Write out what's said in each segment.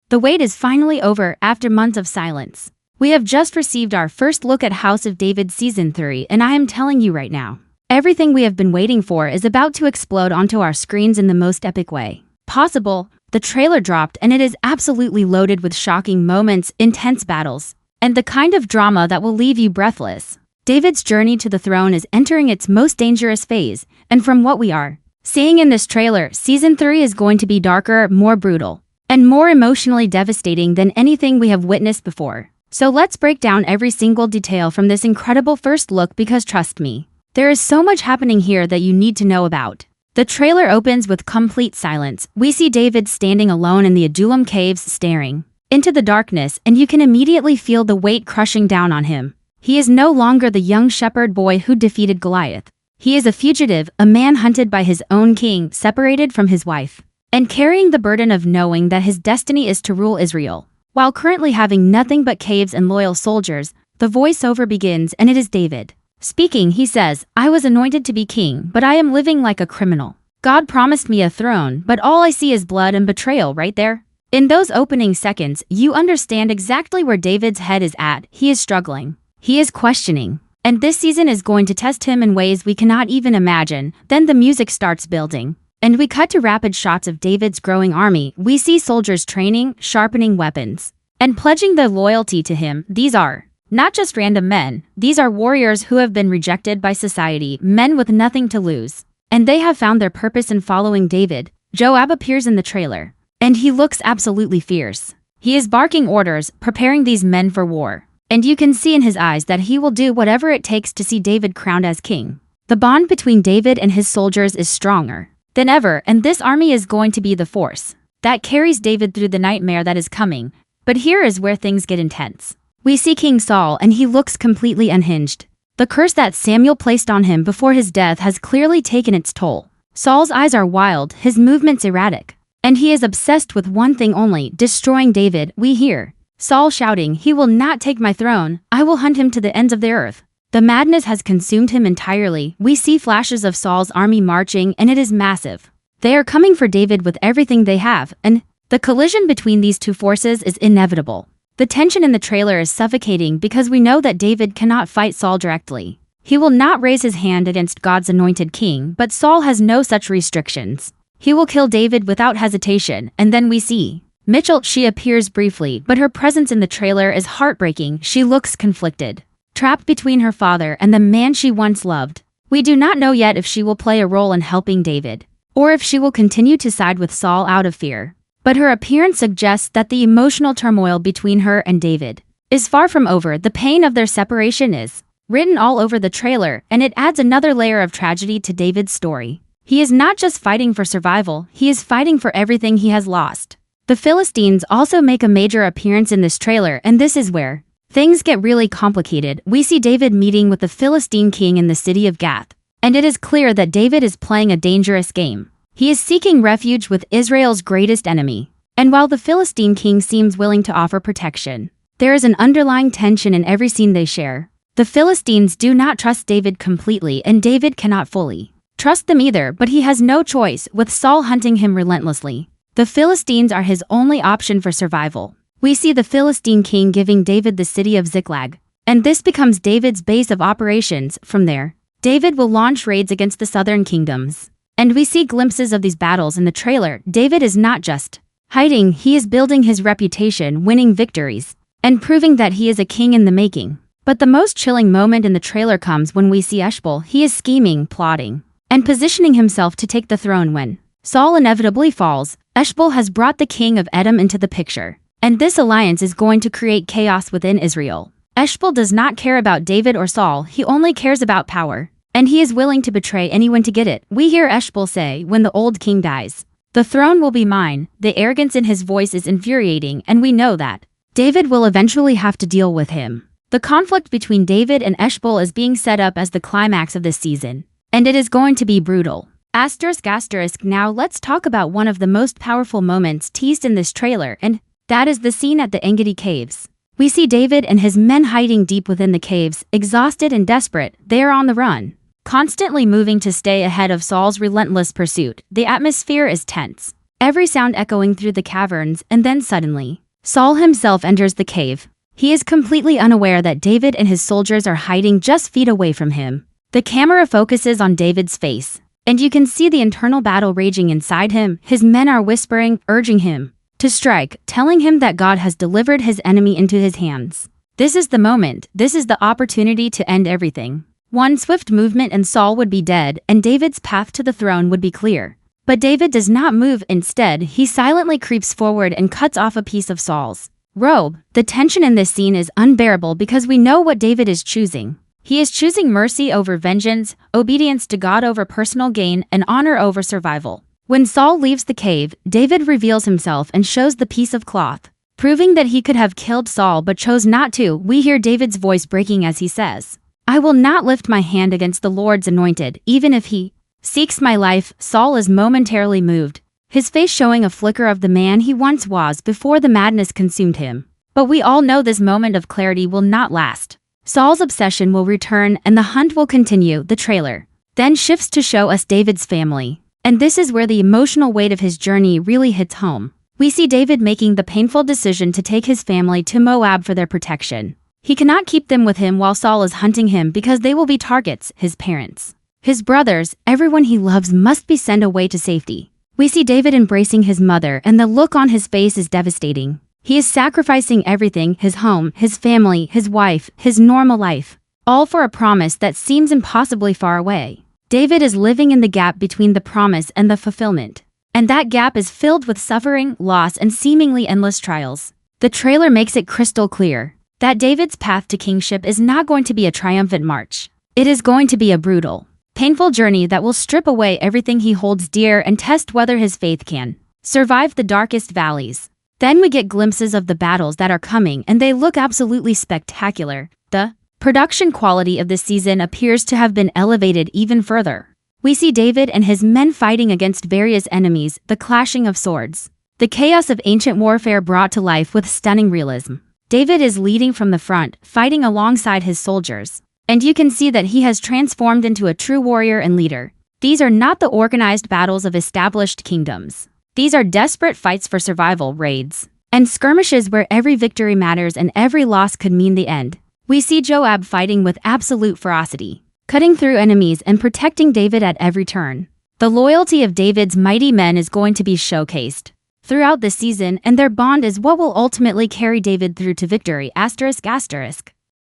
The wait is finally over after months of silence. We have just received our first look at House of David Season 3, and I am telling you right now, everything we have been waiting for is about to explode onto our screens in the most epic way possible. The trailer dropped and it is absolutely loaded with shocking moments, intense battles, and the kind of drama that will leave you breathless. David's journey to the throne is entering its most dangerous phase, and from what we are seeing in this trailer, Season 3 is going to be darker, more brutal, and more emotionally devastating than anything we have witnessed before. So let's break down every single detail from this incredible first look because trust me, there is so much happening here that you need to know about. The trailer opens with complete silence. We see David standing alone in the Adullam caves staring into the darkness, and you can immediately feel the weight crushing down on him. He is no longer the young shepherd boy who defeated Goliath. He is a fugitive, a man hunted by his own king, separated from his wife, and carrying the burden of knowing that his destiny is to rule Israel. While currently having nothing but caves and loyal soldiers, the voiceover begins and it is David speaking. He says, "I was anointed to be king, but I am living like a criminal. God promised me a throne, but all I see is blood and betrayal right there." In those opening seconds, you understand exactly where David's head is at. He is struggling. He is questioning. And this season is going to test him in ways we cannot even imagine. Then the music starts building, and we cut to rapid shots of David's growing army. We see soldiers training, sharpening weapons, and pledging their loyalty to him. These are not just random men, these are warriors who have been rejected by society, men with nothing to lose. And they have found their purpose in following David. Joab appears in the trailer, and he looks absolutely fierce. He is barking orders, preparing these men for war. And you can see in his eyes that he will do whatever it takes to see David crowned as king. The bond between David and his soldiers is stronger than ever, and this army is going to be the force that carries David through the nightmare that is coming. But here is where things get intense. We see King Saul, and he looks completely unhinged. The curse that Samuel placed on him before his death has clearly taken its toll. Saul's eyes are wild, his movements erratic, and he is obsessed with one thing only, destroying David. We hear Saul shouting, "He will not take my throne. I will hunt him to the ends of the earth." The madness has consumed him entirely. We see flashes of Saul's army marching, and it is massive. They are coming for David with everything they have, and the collision between these two forces is inevitable. The tension in the trailer is suffocating because we know that David cannot fight Saul directly. He will not raise his hand against God's anointed king, but Saul has no such restrictions. He will kill David without hesitation. And then we see Michal. She appears briefly, but her presence in the trailer is heartbreaking. She looks conflicted, trapped between her father and the man she once loved. We do not know yet if she will play a role in helping David, or if she will continue to side with Saul out of fear. But her appearance suggests that the emotional turmoil between her and David is far from over. The pain of their separation is written all over the trailer, and it adds another layer of tragedy to David's story. He is not just fighting for survival, he is fighting for everything he has lost. The Philistines also make a major appearance in this trailer, and this is where things get really complicated. We see David meeting with the Philistine king in the city of Gath, and it is clear that David is playing a dangerous game. He is seeking refuge with Israel's greatest enemy. And while the Philistine king seems willing to offer protection, there is an underlying tension in every scene they share. The Philistines do not trust David completely, and David cannot fully trust them either, but he has no choice, with Saul hunting him relentlessly. The Philistines are his only option for survival. We see the Philistine king giving David the city of Ziklag, and this becomes David's base of operations. From there, David will launch raids against the southern kingdoms. And we see glimpses of these battles in the trailer. David is not just hiding, he is building his reputation, winning victories, and proving that he is a king in the making. But the most chilling moment in the trailer comes when we see Eshbal. He is scheming, plotting, and positioning himself to take the throne. When Saul inevitably falls, Eshbal has brought the king of Edom into the picture, and this alliance is going to create chaos within Israel. Eshbal does not care about David or Saul, he only cares about power. And he is willing to betray anyone to get it. We hear Eshbal say, "When the old king dies, the throne will be mine." The arrogance in his voice is infuriating, and we know that David will eventually have to deal with him. The conflict between David and Eshbal is being set up as the climax of this season, and it is going to be brutal. ***. Now let's talk about one of the most powerful moments teased in this trailer, and that is the scene at the Engedi Caves. We see David and his men hiding deep within the caves, exhausted and desperate. They are on the run, constantly moving to stay ahead of Saul's relentless pursuit. The atmosphere is tense, every sound echoing through the caverns, and then suddenly, Saul himself enters the cave. He is completely unaware that David and his soldiers are hiding just feet away from him. The camera focuses on David's face, and you can see the internal battle raging inside him. His men are whispering, urging him to strike, telling him that God has delivered his enemy into his hands. This is the moment, this is the opportunity to end everything. One swift movement and Saul would be dead, and David's path to the throne would be clear. But David does not move. Instead, he silently creeps forward and cuts off a piece of Saul's robe. The tension in this scene is unbearable because we know what David is choosing. He is choosing mercy over vengeance, obedience to God over personal gain, and honor over survival. When Saul leaves the cave, David reveals himself and shows the piece of cloth, proving that he could have killed Saul but chose not to. We hear David's voice breaking as he says, "I will not lift my hand against the Lord's anointed, even if he seeks my life." Saul is momentarily moved, his face showing a flicker of the man he once was before the madness consumed him. But we all know this moment of clarity will not last. Saul's obsession will return and the hunt will continue. The trailer then shifts to show us David's family. And this is where the emotional weight of his journey really hits home. We see David making the painful decision to take his family to Moab for their protection. He cannot keep them with him while Saul is hunting him because they will be targets. His parents, his brothers, everyone he loves must be sent away to safety. We see David embracing his mother, and the look on his face is devastating. He is sacrificing everything, his home, his family, his wife, his normal life, all for a promise that seems impossibly far away. David is living in the gap between the promise and the fulfillment. And that gap is filled with suffering, loss, and seemingly endless trials. The trailer makes it crystal clear that David's path to kingship is not going to be a triumphant march. It is going to be a brutal, painful journey that will strip away everything he holds dear and test whether his faith can survive the darkest valleys. Then we get glimpses of the battles that are coming, and they look absolutely spectacular. The production quality of this season appears to have been elevated even further. We see David and his men fighting against various enemies, the clashing of swords, the chaos of ancient warfare brought to life with stunning realism. David is leading from the front, fighting alongside his soldiers, and you can see that he has transformed into a true warrior and leader. These are not the organized battles of established kingdoms. These are desperate fights for survival, raids, and skirmishes where every victory matters and every loss could mean the end. We see Joab fighting with absolute ferocity, cutting through enemies and protecting David at every turn. The loyalty of David's mighty men is going to be showcased throughout the season, and their bond is what will ultimately carry David through to victory.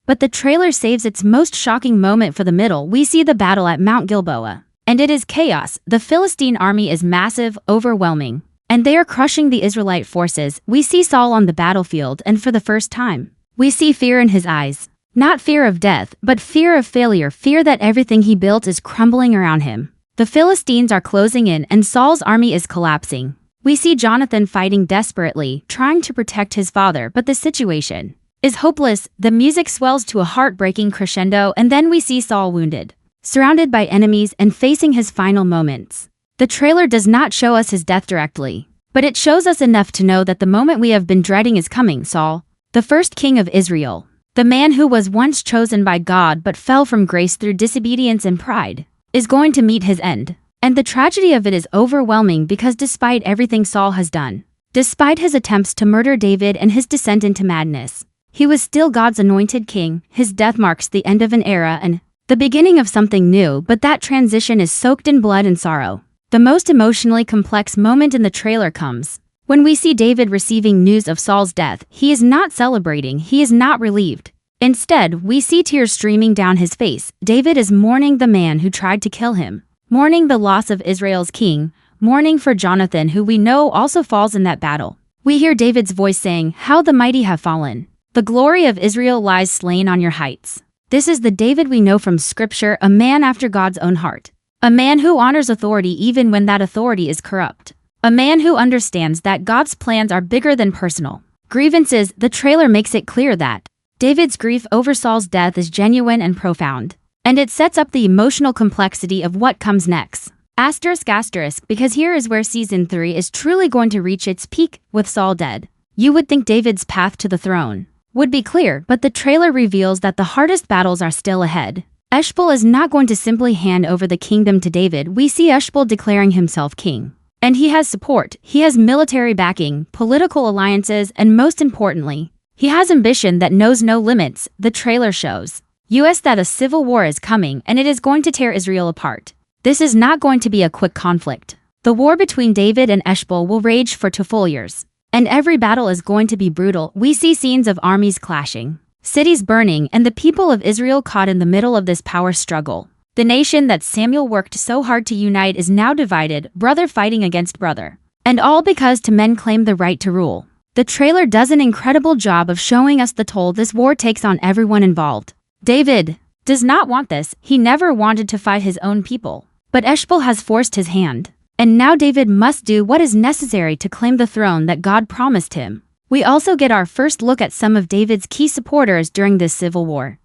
But the trailer saves its most shocking moment for the middle. We see the battle at Mount Gilboa, and it is chaos. The Philistine army is massive, overwhelming, and they are crushing the Israelite forces. We see Saul on the battlefield, and for the first time, we see fear in his eyes. Not fear of death, but fear of failure, fear that everything he built is crumbling around him. The Philistines are closing in, and Saul's army is collapsing. We see Jonathan fighting desperately, trying to protect his father, but the situation is hopeless. The music swells to a heartbreaking crescendo, and then we see Saul wounded, surrounded by enemies, and facing his final moments. The trailer does not show us his death directly, but it shows us enough to know that the moment we have been dreading is coming. Saul, the first king of Israel, the man who was once chosen by God but fell from grace through disobedience and pride, is going to meet his end. And the tragedy of it is overwhelming because despite everything Saul has done, despite his attempts to murder David and his descent into madness, he was still God's anointed king. His death marks the end of an era and the beginning of something new, but that transition is soaked in blood and sorrow. The most emotionally complex moment in the trailer comes when we see David receiving news of Saul's death. He is not celebrating, he is not relieved. Instead, we see tears streaming down his face. David is mourning the man who tried to kill him, mourning the loss of Israel's king, mourning for Jonathan, who we know also falls in that battle. We hear David's voice saying, "How the mighty have fallen. The glory of Israel lies slain on your heights." This is the David we know from Scripture, a man after God's own heart. A man who honors authority even when that authority is corrupt. A man who understands that God's plans are bigger than personal grievances. The trailer makes it clear that David's grief over Saul's death is genuine and profound, and it sets up the emotional complexity of what comes next. Because here is where Season 3 is truly going to reach its peak. With Saul dead, you would think David's path to the throne would be clear, but the trailer reveals that the hardest battles are still ahead. Eshbaal is not going to simply hand over the kingdom to David. We see Eshbaal declaring himself king. And he has support, he has military backing, political alliances, and most importantly, he has ambition that knows no limits. The trailer shows us that a civil war is coming and it is going to tear Israel apart. This is not going to be a quick conflict. The war between David and Eshbal will rage for 2 full years. And every battle is going to be brutal. We see scenes of armies clashing, cities burning, and the people of Israel caught in the middle of this power struggle. The nation that Samuel worked so hard to unite is now divided, brother fighting against brother. And all because 2 men claim the right to rule. The trailer does an incredible job of showing us the toll this war takes on everyone involved. David does not want this. He never wanted to fight his own people. But Eshbal has forced his hand. And now David must do what is necessary to claim the throne that God promised him. We also get our first look at some of David's key supporters during this civil war.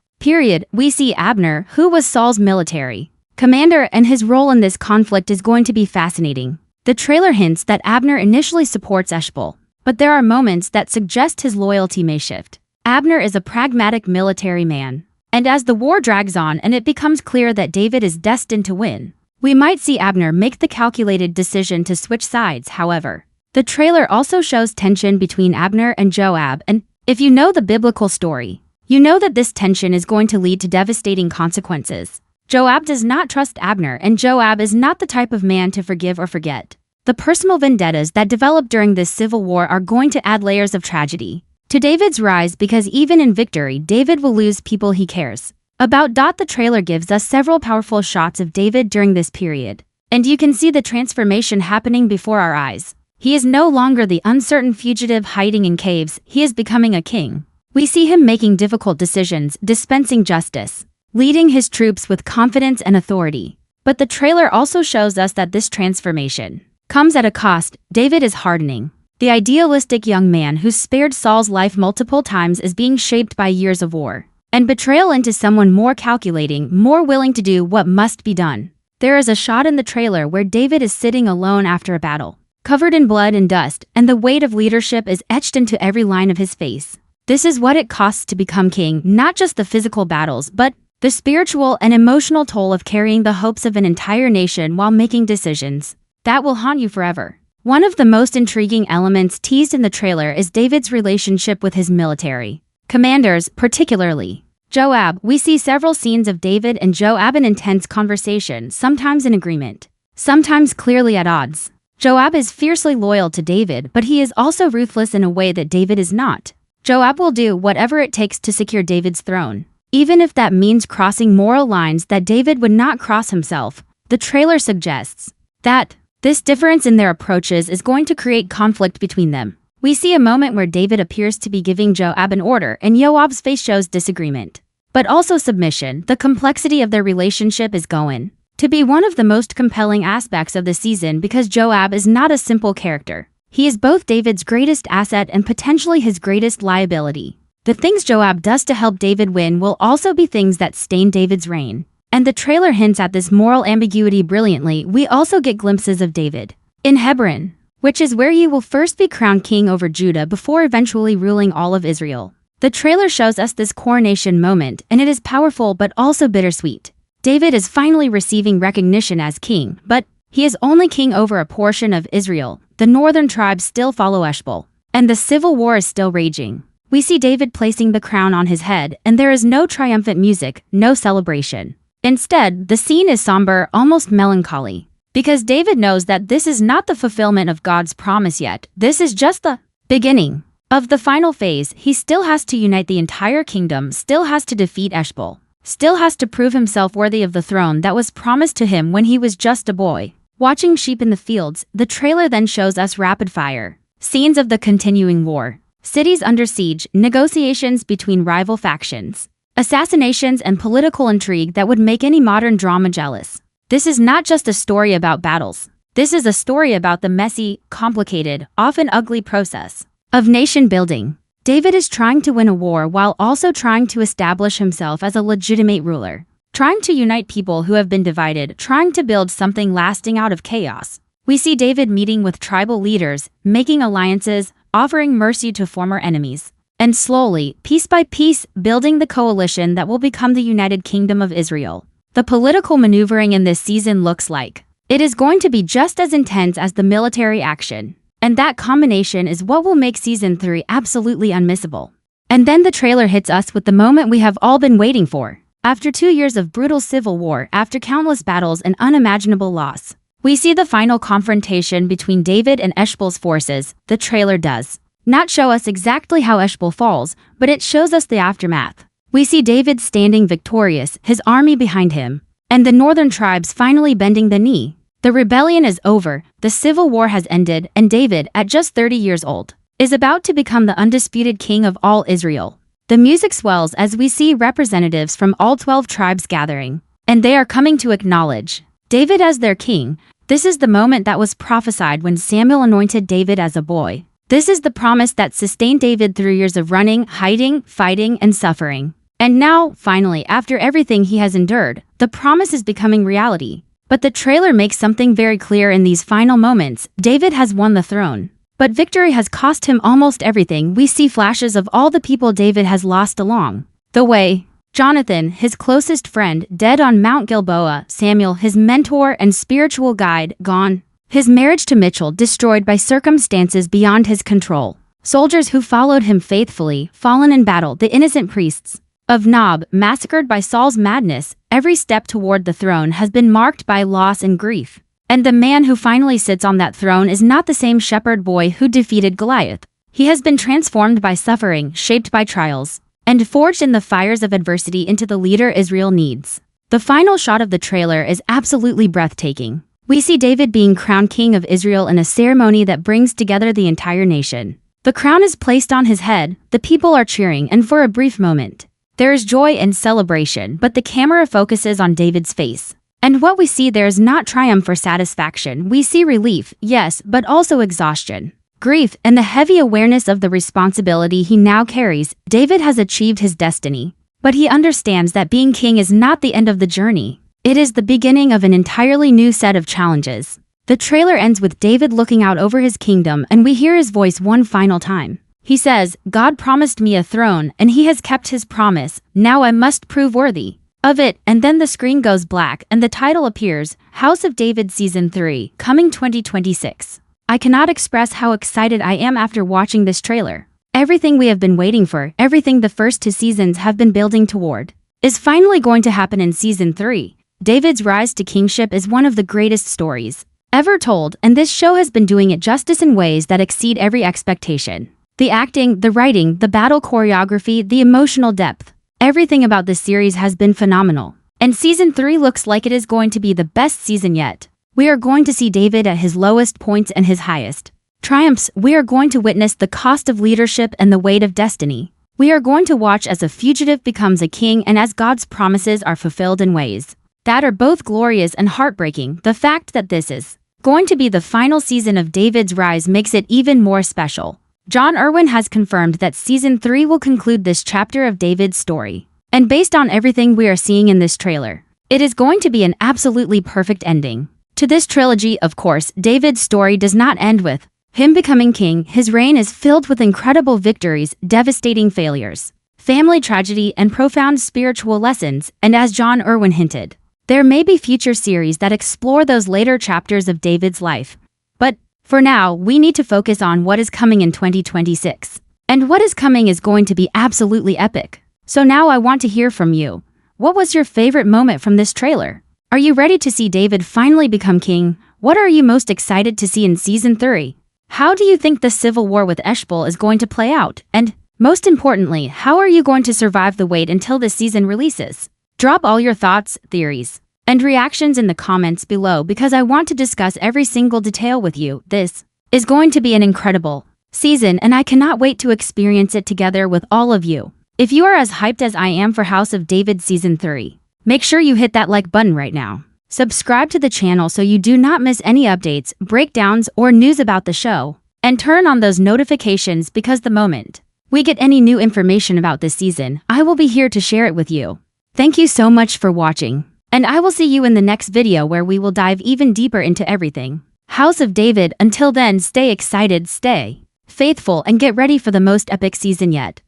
We see Abner, who was Saul's military commander, and his role in this conflict is going to be fascinating. The trailer hints that Abner initially supports Eshbal, but there are moments that suggest his loyalty may shift. Abner is a pragmatic military man, and as the war drags on and it becomes clear that David is destined to win, we might see Abner make the calculated decision to switch sides. However, the trailer also shows tension between Abner and Joab, and if you know the biblical story, you know that this tension is going to lead to devastating consequences. Joab does not trust Abner, and Joab is not the type of man to forgive or forget. The personal vendettas that develop during this civil war are going to add layers of tragedy to David's rise, because even in victory, David will lose people he cares about. The trailer gives us several powerful shots of David during this period, and you can see the transformation happening before our eyes. He is no longer the uncertain fugitive hiding in caves. He is becoming a king. We see him making difficult decisions, dispensing justice, leading his troops with confidence and authority. But the trailer also shows us that this transformation comes at a cost. David is hardening. The idealistic young man who spared Saul's life multiple times is being shaped by years of war and betrayal into someone more calculating, more willing to do what must be done. There is a shot in the trailer where David is sitting alone after a battle, covered in blood and dust, and the weight of leadership is etched into every line of his face. This is what it costs to become king, not just the physical battles, but the spiritual and emotional toll of carrying the hopes of an entire nation while making decisions that will haunt you forever. One of the most intriguing elements teased in the trailer is David's relationship with his military commanders, particularly Joab. We see several scenes of David and Joab in intense conversation, sometimes in agreement, sometimes clearly at odds. Joab is fiercely loyal to David, but he is also ruthless in a way that David is not. Joab will do whatever it takes to secure David's throne, even if that means crossing moral lines that David would not cross himself. The trailer suggests that this difference in their approaches is going to create conflict between them. We see a moment where David appears to be giving Joab an order, and Joab's face shows disagreement, but also submission. The complexity of their relationship is going to be one of the most compelling aspects of the season, because Joab is not a simple character. He is both David's greatest asset and potentially his greatest liability. The things Joab does to help David win will also be things that stain David's reign. And the trailer hints at this moral ambiguity brilliantly. We also get glimpses of David in Hebron, which is where he will first be crowned king over Judah before eventually ruling all of Israel. The trailer shows us this coronation moment, and it is powerful but also bittersweet. David is finally receiving recognition as king, but he is only king over a portion of Israel. The northern tribes still follow Eshbal, and the civil war is still raging. We see David placing the crown on his head, and there is no triumphant music, no celebration. Instead, the scene is somber, almost melancholy, because David knows that this is not the fulfillment of God's promise yet. This is just the beginning of the final phase. He still has to unite the entire kingdom, still has to defeat Eshbal, still has to prove himself worthy of the throne that was promised to him when he was just a boy watching sheep in the fields. The trailer then shows us rapid-fire scenes of the continuing war, cities under siege, negotiations between rival factions, assassinations, and political intrigue that would make any modern drama jealous. This is not just a story about battles. This is a story about the messy, complicated, often ugly process of nation building. David is trying to win a war while also trying to establish himself as a legitimate ruler, trying to unite people who have been divided, trying to build something lasting out of chaos. We see David meeting with tribal leaders, making alliances, offering mercy to former enemies, and slowly, piece by piece, building the coalition that will become the United Kingdom of Israel. The political maneuvering in this season looks like It is going to be just as intense as the military action. And that combination is what will make Season 3 absolutely unmissable. And then the trailer hits us with the moment we have all been waiting for. After 2 years of brutal civil war, after countless battles and unimaginable loss, we see the final confrontation between David and Eshbal's forces. The trailer does not show us exactly how Eshbal falls, but it shows us the aftermath. We see David standing victorious, his army behind him, and the northern tribes finally bending the knee. The rebellion is over, the civil war has ended, and David, at just 30 years old, is about to become the undisputed king of all Israel. The music swells as we see representatives from all 12 tribes gathering, and they are coming to acknowledge David as their king. This is the moment that was prophesied when Samuel anointed David as a boy. This is the promise that sustained David through years of running, hiding, fighting, and suffering. And now, finally, after everything he has endured, the promise is becoming reality. But the trailer makes something very clear in these final moments. David has won the throne. But victory has cost him almost everything. We see flashes of all the people David has lost along the way. Jonathan, his closest friend, dead on Mount Gilboa. Samuel, his mentor and spiritual guide, gone. His marriage to Michal destroyed by circumstances beyond his control. Soldiers who followed him faithfully, fallen in battle. The innocent priests of Nob, massacred by Saul's madness. Every step toward the throne has been marked by loss and grief. And the man who finally sits on that throne is not the same shepherd boy who defeated Goliath. He has been transformed by suffering, shaped by trials, and forged in the fires of adversity into the leader Israel needs. The final shot of the trailer is absolutely breathtaking. We see David being crowned king of Israel in a ceremony that brings together the entire nation. The crown is placed on his head, the people are cheering, and for a brief moment, there is joy and celebration, but the camera focuses on David's face. And what we see there is not triumph or satisfaction. We see relief, yes, but also exhaustion, grief, and the heavy awareness of the responsibility he now carries. David has achieved his destiny, but he understands that being king is not the end of the journey. It is the beginning of an entirely new set of challenges. The trailer ends with David looking out over his kingdom, and we hear his voice one final time. He says, "God promised me a throne, and he has kept his promise. Now I must prove worthy of it." And then the screen goes black and the title appears, House of David Season 3, coming 2026. I cannot express how excited I am after watching this trailer. Everything we have been waiting for, everything the first 2 seasons have been building toward, is finally going to happen in Season 3. David's rise to kingship is one of the greatest stories ever told, and this show has been doing it justice in ways that exceed every expectation. The acting, the writing, the battle choreography, the emotional depth. Everything about this series has been phenomenal. And Season 3 looks like it is going to be the best season yet. We are going to see David at his lowest points and his highest triumphs. We are going to witness the cost of leadership and the weight of destiny. We are going to watch as a fugitive becomes a king and as God's promises are fulfilled in ways that are both glorious and heartbreaking. The fact that this is going to be the final season of David's rise makes it even more special. Jon Erwin has confirmed that Season 3 will conclude this chapter of David's story. And based on everything we are seeing in this trailer, it is going to be an absolutely perfect ending to this trilogy. Of course, David's story does not end with him becoming king. His reign is filled with incredible victories, devastating failures, family tragedy, and profound spiritual lessons. And as Jon Erwin hinted, there may be future series that explore those later chapters of David's life. But for now, we need to focus on what is coming in 2026. And what is coming is going to be absolutely epic. So now I want to hear from you. What was your favorite moment from this trailer? Are you ready to see David finally become king? What are you most excited to see in Season 3? How do you think the civil war with Eshbal is going to play out? And most importantly, how are you going to survive the wait until this season releases? Drop all your thoughts, theories, and reactions in the comments below because I want to discuss every single detail with you. This is going to be an incredible season and I cannot wait to experience it together with all of you. If you are as hyped as I am for House of David Season 3, make sure you hit that like button right now. Subscribe to the channel so you do not miss any updates, breakdowns, or news about the show. And turn on those notifications because the moment we get any new information about this season, I will be here to share it with you. Thank you so much for watching. And I will see you in the next video where we will dive even deeper into everything House of David. Until then, stay excited, stay faithful, and get ready for the most epic season yet.